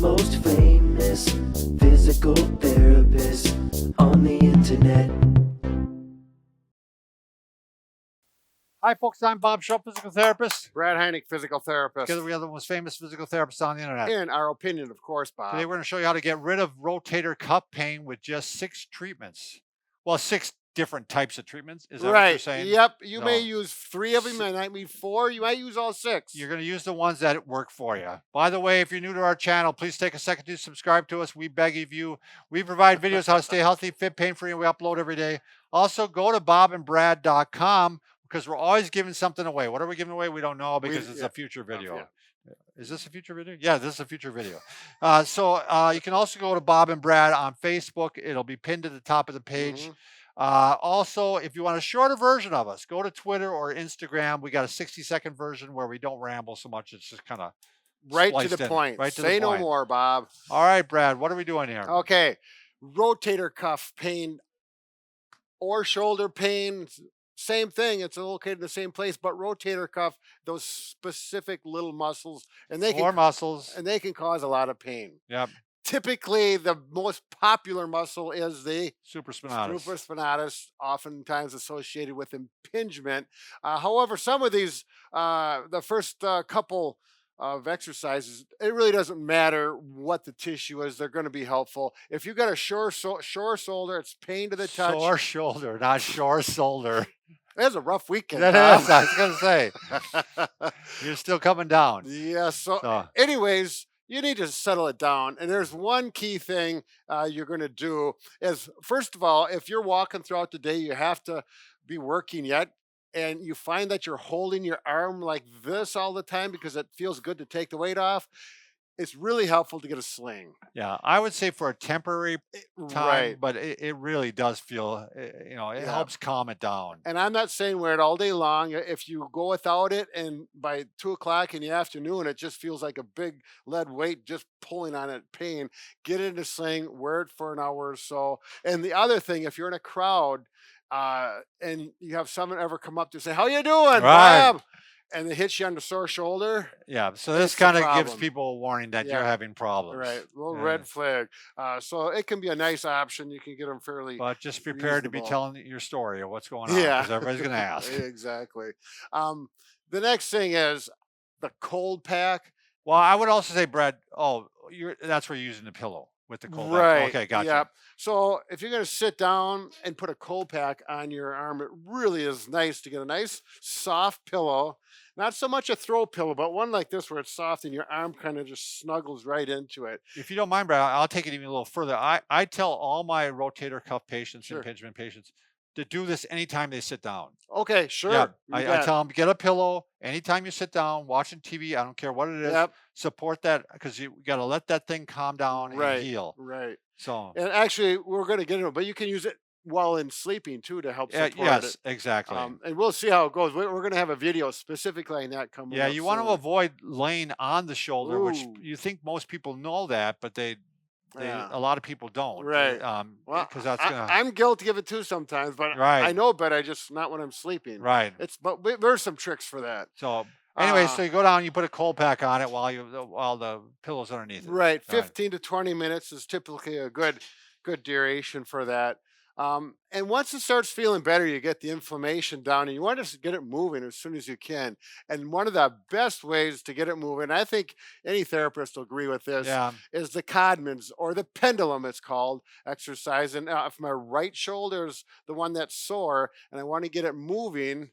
most famous physical therapist on the internet. Hi, folks. I'm Bob Schrupp, physical therapist. Brad Heineck, physical therapist. Together, we are the most famous physical therapists on the internet. In our opinion, of course, Bob. Today, we're going to show you how to get rid of rotator cuff pain with just 6 treatments. Well, 6 different types of treatments. Is that what you're saying? Yep. You may use 3 of them. You might need 4. You might use all 6. You're going to use the ones that work for you. By the way, if you're new to our channel, please take a second to subscribe to us. We beg of you. We provide videos how to stay healthy, fit, pain-free, and we upload every day. Also, go to bobandbrad.com because we're always giving something away. What are we giving away? We don't know because it's a future video. Is this a future video? Yeah, this is a future video. You can also go to Bob and Brad on Facebook. It'll be pinned to the top of the page. Also, if you want a shorter version of us, go to Twitter or Instagram. We got a 60-second version where we don't ramble so much. It's just kind of right to the point. Say no more, Bob. All right, Brad, what are we doing here? Okay. Rotator cuff pain or shoulder pain, same thing. It's located in the same place, but rotator cuff, those specific little muscles, and they can cause a lot of pain. Yep. Typically, the most popular muscle is the supraspinatus, oftentimes associated with impingement. However, some of these, the first couple of exercises, it really doesn't matter what the tissue is. They're going to be helpful. If you've got a sore shoulder, it's pain to the touch. Sore shoulder, not sore shoulder. That's a rough weekend. That is, I was going to say. You're still coming down. Yeah, so anyways, you need to settle it down. And there's one key thing you're going to do is, first of all, if you're walking throughout the day, you have to be working yet, and you find that you're holding your arm like this all the time because it feels good to take the weight off, it's really helpful to get a sling. Yeah, I would say for a temporary time, but it really does feel, it helps calm it down. And I'm not saying wear it all day long. If you go without it and by 2 o'clock in the afternoon, it just feels like a big lead weight just pulling on it, pain, get it in a sling, wear it for an hour or so. And the other thing, if you're in a crowd and you have someone ever come up to say, "How you doing, Bob?" and it hits you on the sore shoulder. Yeah, so this kind of gives people a warning that you're having problems. Right, a little red flag. So it can be a nice option. You can get them fairly. But just prepare to be telling your story of what's going on, because everybody's going to ask. Exactly. The next thing is the cold pack. Well, I would also say, Brad, that's where you're using the pillow with the cold pack. Okay, gotcha. Yep. So if you're going to sit down and put a cold pack on your arm, it really is nice to get a nice soft pillow. Not so much a throw pillow, but one like this where it's soft and your arm kind of just snuggles right into it. If you don't mind, Brad, I'll take it even a little further. I tell all my rotator cuff patients, impingement patients, to do this anytime they sit down. Okay, sure. Yeah, I tell them, get a pillow anytime you sit down, watching TV. I don't care what it is. Support that, because you got to let that thing calm down and heal. Right. So, and actually, we're going to get into it, but you can use it while in sleeping too to help support it. Yes, exactly. And we'll see how it goes. We're going to have a video specifically on that coming up. Yeah, you want to avoid laying on the shoulder, which you think most people know that, but a lot of people don't. Right. Because that's gonna. I'm guilty of it too sometimes, but I know better. Just not when I'm sleeping. Right. But there's some tricks for that. So anyway, so you go down, you put a cold pack on it while the pillow's underneath it. Right. 15 to 20 minutes is typically a good duration for that. And once it starts feeling better, you get the inflammation down, and you want to get it moving as soon as you can. And one of the best ways to get it moving, I think any therapist will agree with this, is the Codman's, or the pendulum, it's called, exercise. And if my right shoulder is the one that's sore and I want to get it moving,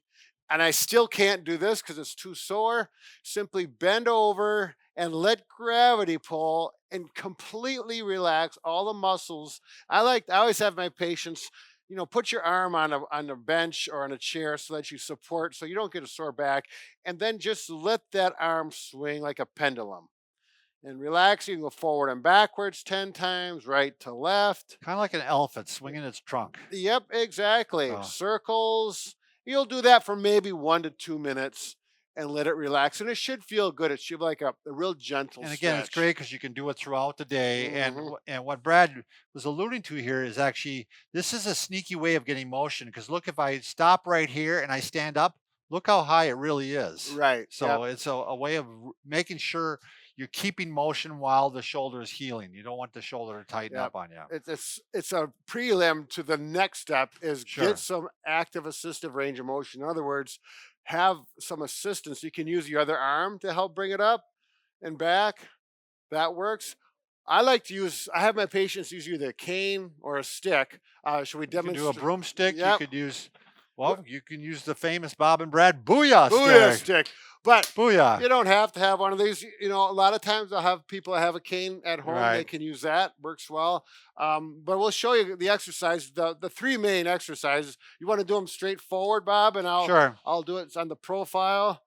and I still can't do this because it's too sore, simply bend over and let gravity pull and completely relax all the muscles. I always have my patients, put your arm on a bench or on a chair so that you support, so you don't get a sore back, and then just let that arm swing like a pendulum. And relax. You can go forward and backwards 10 times, right to left. Kind of like an elephant swinging its trunk. Yep, exactly. Circles. You'll do that for maybe 1 to 2 minutes and let it relax. And it should feel good. It should be like a real gentle And again, stretch. it's great because you can do it throughout the day. And what Brad was alluding to here is actually, this is a sneaky way of getting motion. Because look, if I stop right here and I stand up, look how high it really is. Right. So it's a way of making sure you're keeping motion while the shoulder is healing. You don't want the shoulder to tighten Yep. up on you. It's a prelim to the next step is Sure. get some active assistive range of motion. In other words, have some assistance. You can use your other arm to help bring it up and back. That works. I have my patients use either a cane or a stick. Should we You can do a demonstrate? broomstick. Yep. You could use, well, you can use the famous Bob and Brad Booyah Booyah stick. stick. But Booyah. you don't have to have one of these. You know, a lot of times I'll have people that have a cane at home. They Right. can use that. Works well. But we'll show you the exercise, the three main exercises. You want to do them straightforward, Bob, and Sure. I'll do it on the profile.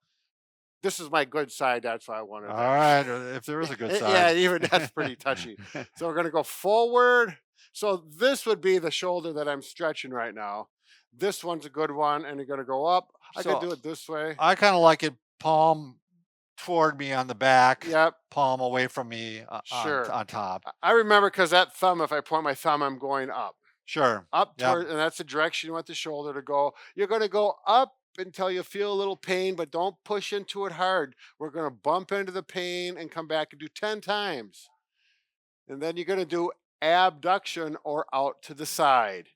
This is my good side. That's why I wanted. All right. If there is a good side. Yeah, even that's pretty touchy. So we're gonna go forward. So this would be the shoulder that I'm stretching right now. This one's a good one, and you're gonna go up. I So, could do it this way. I kind of like it palm toward me on the back, Yep. palm away from me Sure. on top. I remember because that thumb, if I point my thumb, I'm going up. Sure. Up Yep. toward, and that's the direction you want the shoulder to go. You're going to go up until you feel a little pain, but don't push into it hard. We're going to bump into the pain and come back and do 10 times. And then you're going to do abduction or out to the side.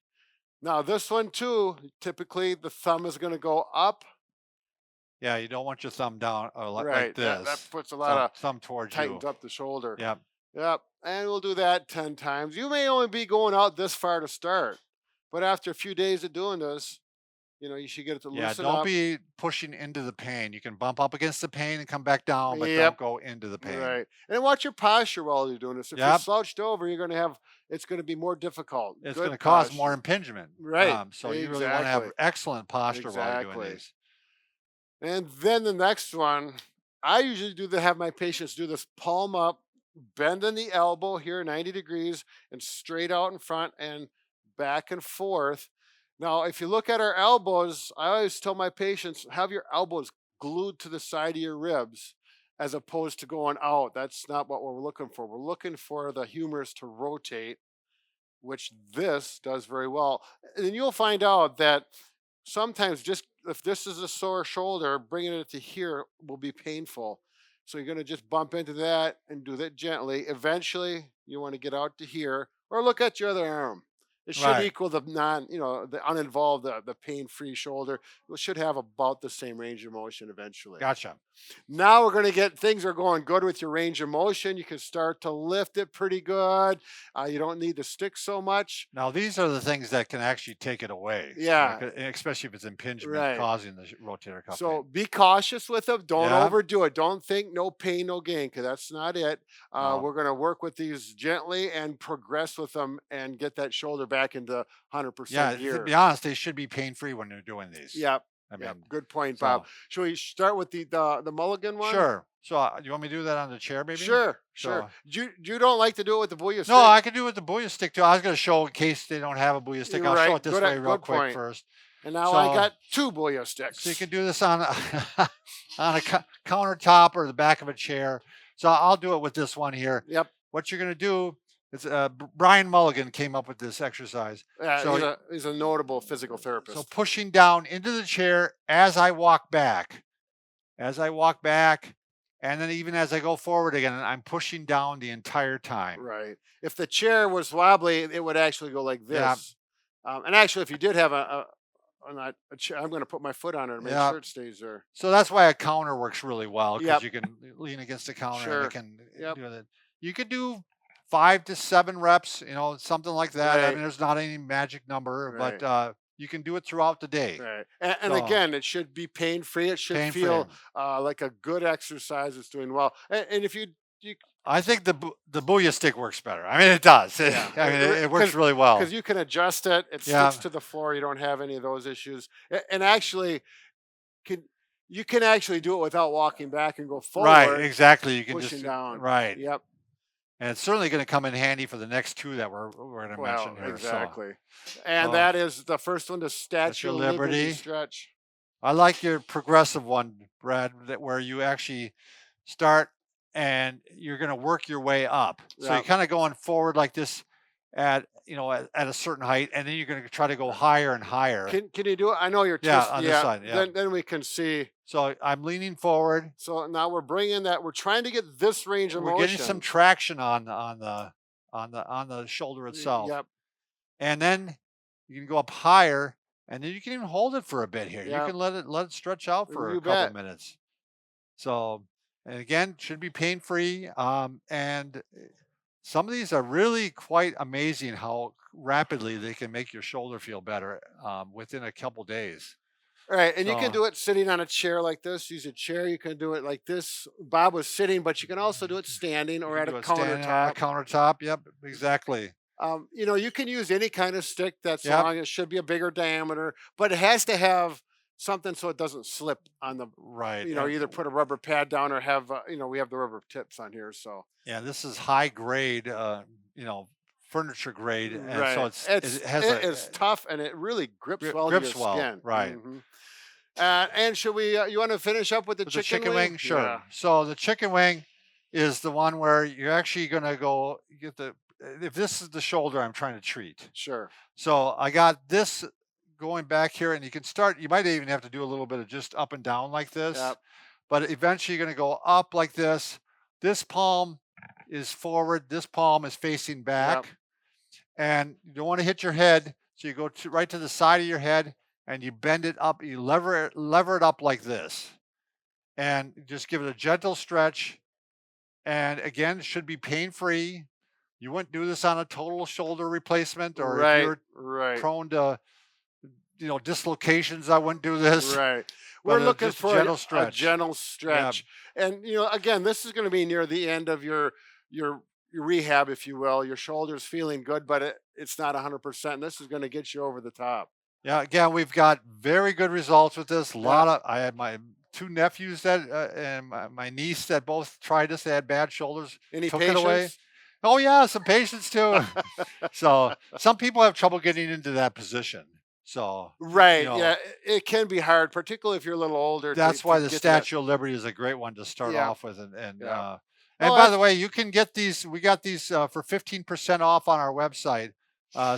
Now, this one too, typically the thumb is going to go up. Yeah, you don't want your thumb down like Right. this. That puts a lot of thumb towards tightens you. up the shoulder. Yep. Yep. And we'll do that 10 times. You may only be going out this far to start, but after a few days of doing this, you know, you should get it to Yeah, loosen don't up. be pushing into the pain. You can bump up against the pain and come back down, but Yep. don't go into the pain. Right. And watch your posture while you're doing this. If you're Yep. slouched over, it's going to be more difficult. It's Good going to cause posture. more impingement. Right. So you really want to have Exactly. excellent posture while you're doing Exactly. these. And then the next one, I usually have my patients do this palm up, bend in the elbow here 90 degrees and straight out in front and back and forth. Now, if you look at our elbows, I always tell my patients, have your elbows glued to the side of your ribs as opposed to going out. That's not what we're looking for. We're looking for the humerus to rotate, which this does very well. And you'll find out that sometimes just if this is a sore shoulder, bringing it to here will be painful. So you're going to just bump into that and do that gently. Eventually, you want to get out to here or look at your other arm. It should Right. equal the the uninvolved, the pain-free shoulder. It should have about the same range of motion eventually. Gotcha. Now we're going to things are going good with your range of motion. You can start to lift it pretty good. You don't need to stick so much. Now, these are the things that can actually take it away. Yeah. Especially if it's impingement Right. causing the rotator cuff So pain. be cautious with them. Don't Yeah. overdo it. Don't think no pain, no gain, because that's not it. No. We're going to work with these gently and progress with them and get that shoulder back into 100% Yeah, gear. to be honest, they should be pain-free when they're doing these. Yep. I mean, Yep. Good point, so- Bob. Should we start with the mulligan one? Sure. So you want me to do that on the chair, maybe? Sure. So- You don't like to do it with the booyah stick? No, I can do it with the booyah stick too. I was going to show in case they don't have a booyah stick. You're I'll show right. it this Good- way real good quick point. first. And now I So- got 2 booyah sticks. So you can do this on on a countertop or the back of a chair. So I'll do it with this one here. Yep. What you're going to do is Brian Mulligan came up with this exercise. So- He's a notable physical therapist. So pushing down into the chair as I walk back. As I walk back, and then even as I go forward again, I'm pushing down the entire time. Right. If the chair was wobbly, it would actually go like this. Yeah. And actually, if you did have a chair, I'm going to put my foot on it to make Yeah. sure it stays there. So that's why a counter works really well because Yep. you can lean against the counter Sure. and it can Yep. do that. You could do 5 to 7 reps, something like that. I Right. mean, there's not any magic number, Right. but you can do it throughout the day. Right. And So- again, it should be pain free. It should Pain-free. feel like a good exercise. It's doing well. And if you I think the booyah stick works better. I mean, it does. Yeah. I mean, it works 'Cause- really well. because you can adjust it, it Yeah. sticks to the floor. You don't have any of those issues. And actually, you can actually do it without walking back and go forward. Right, exactly. You can pushing just down. right, Yep. and it's certainly going to come in handy for the next 2 that we're going to Well, mention here. So exactly. And so- that is the first one, the Statue of of Liberty Liberty. stretch. I like your progressive one, Brad, where you actually start and you're going to work your way up. So you're Yep. kind of going forward like this, at at a certain height, and then you're going to try to go higher and higher. Can you do it? I know you're Yeah, twisting. on this side. Yeah. Then we can see. So I'm leaning forward. So now we're bringing that. We're trying to get this range of We're motion. getting some traction on the shoulder itself. Yep. And then you can go up higher, and then you can even hold it for a bit here. Yep. You can let it stretch out for You a couple bet. minutes. So, and again, should be pain free. And some of these are really quite amazing how rapidly they can make your shoulder feel better within a couple days. All right, and you can So- do it sitting on a chair like this. Use a chair. You can do it like this. Bob was sitting, but you can also do it standing or You at can a do standing on a countertop. countertop. Yep, exactly. You can use any kind of stick that's Yep. long. It should be a bigger diameter, but it has to have something so it doesn't slip on the. Right. Either put a rubber pad down or have. We have the rubber tips on here, so. Yeah, this is high grade. Furniture grade, and Right. so it is tough and it really grips well to grips your well, skin. right. Mhm. And should we? You want to finish up with the With chicken the wing, sure. Yeah. So the chicken wing is the one where you're actually going to go get if this is the shoulder I'm trying to treat. Sure. So I got this going back here, and you can start. You might even have to do a little bit of just up and down like this, Yep. but eventually you're going to go up like this. This palm is forward. This palm is facing back, and you don't want to hit your head. So you go right to the side of your head, and you bend it up. You lever it up like this, and just give it a gentle stretch. And again, it should be pain free. You wouldn't do this on a total shoulder replacement, or if Right. you're Right. prone to dislocations, I wouldn't do this. Right. But We're looking just for gentle a stretch. gentle stretch. And again, this is going to be near the end of your rehab, if you will. Your shoulder's feeling good, but it's not 100%. This is going to get you over the top. Yeah, again, we've got very good results with this. I had my two nephews and my niece that both tried this. They had bad shoulders. Any Took it away. patience? Oh yeah, some patience too. So some people have trouble getting into that position. So Right. you know, Yeah. It can be hard, particularly if you're a little older. that's to why the get to that. Statue of Liberty is a great one to start Yeah. off with. And Yeah. and Oh, by the way, you can get these. We got these for 15% off on our website.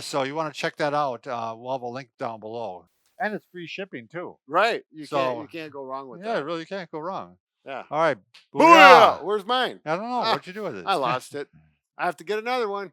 So you want to check that out. We'll have a link down below, and it's free shipping too. Right. You So- can't go wrong with Yeah, that. really can't go wrong. Yeah. All right, Booyah! Where's mine? I don't know Ah, what'd you do with it. I lost it. I have to get another one.